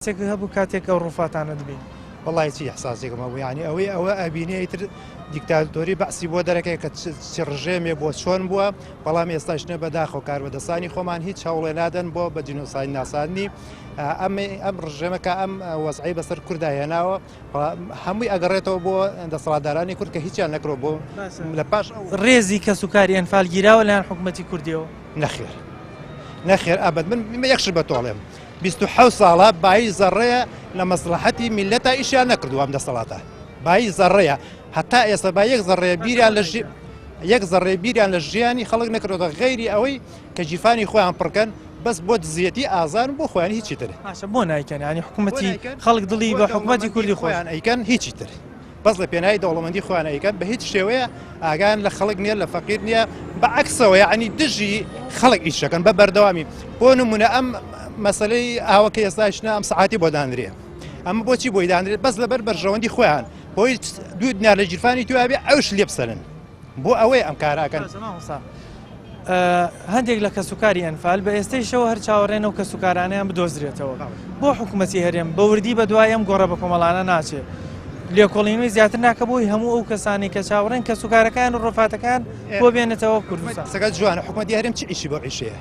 هەبوو کاتێک ئەو ڕووفاتانت بین والله چی احساسێکم هەبوو یعنی ئەوە ئەبینێ ئیتر دیکتاتۆری بەعسی بۆ دەرەکەی کە چ ڕژێمێ بۆ چۆن بووە بەڵام ئێستاشنە بەداخەوە کاربەدەستانی خۆمان هیچ هەوڵێ نادەن بۆ بە جینۆساید ناساندنی ئەم ڕژێمەکە ئەم وەزعی بەسەر کووردا هێناوە هەمووی ئەگەڕێتەوە بۆ دەسەڵاتدارانی کورد کە هیچیان نەکرۆ بۆ لە پاش ڕێزی کەسوکاری ئەنفال گیراوە لەیان حکوومەتی کوردیەوە نەخێر ئابەت من یەکشر بەتۆڵێم 27 ساڵە بای زەڕەیە لە مەسلحەتی میلەتە ئیشیان نەکردووە ئەم دەسەڵاتە بای زەڕەیە هەتا ئێستا با یەک زەڕێ بیریان لە ژیانی خەڵک نەکردووە غەیری ئەوەی کە جیفانی خۆیان پڕکەن بەس بۆ دزیەتی ئازان بۆ خۆیان هیچی تر بۆ نایکەن ینی حکوومەتی خەڵک دڵی بە حکوومەتی کوردی خۆیان ئەیکەن هیچی تر بەس لە پێناوی دەوڵەمەندی خۆیان ئەیکەن بە هیچ شێوەیە ئاگان لە خەڵک نییە لە فەقیر نییە بەعکسەوە یعنی دژی خەڵک ئیشەکەن بە بەردەوامی بۆ نمونە ئەم مەسلەی ئاوەکە ئێستاشنا ئەم سەعاتی بۆ دانرێ ئەمە بۆچی بۆی دانرێت بەس لەبەر بەرژەوەندی خۆیان بۆی دوو دینار لە جیرفانی توابێ ئەوش لێ بسەرن بۆ ئەوەی ئەم کاراکەن هەندێک لە کەسوکاری ئەنفال بە ئێستەیشەوە هەر چاوەڕێنە و کەسوکارانیان بدۆزرێتەوە بۆ حکوومەتی هەرێم بە وردی بە دوای ئەم گۆڕە بە کۆمەڵانە ناچێت لێکۆڵینەوەی زیاتر ناکە بۆی هەموو ئەو کەسانی کە چاوەڕێن کەسوکارەکان و ڕۆفاتەکان بۆ بێنێتەوە کوردستان سەگەت جوانە حکوومەتی هەرێم چ ئیشی بۆ عیشەیە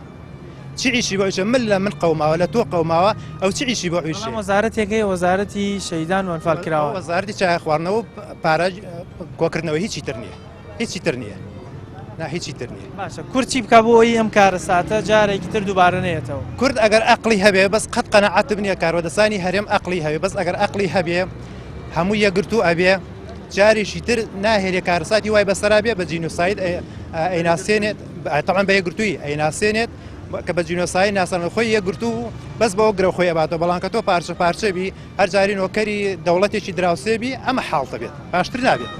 چی عیشی بۆ عیشە من لە من قەوماوە لە تۆ قەوماوە ئەو چی عیشی بۆ عیشە وەزارەتێکەیە وەزارەتی شەیدان و نەفالكراوان وەزارەتی چای خواردنەوە پارە کۆکردنەوە هیچی تر نییە هیچی تر نییە هیچی تر نییە باشە کورد چی بکە بۆ ئەوی ئەم کارە ساتە جارێکی تر دووبارە نێتەوە کورد ئەگەر عەقڵی هەبێ بەس قەت قەنەعەت بنیە کارۆدەسانی هەرێم عەقڵی هەبێ بەس ئەگەر عەقڵی هەبێ هەموو یەکگرتوو ئەبێ جارێکی تر ناهێنێ کارەساتی وای بەسەرا بێ بە جینۆساید ئەیناسێنێت تەعەن بە یەکگرتووی ئەیناسێنێت کە بە جینۆساید ناسان خۆی یەکگرتوو بەس بەوە گرە خۆی ئەباتەوە بەڵام کە تۆ پارچە پارچەبی هەر جاری نۆکەری دەوڵەتێکی دراوسێبی ئەمە حاڵتە بێت باشتر نابێت.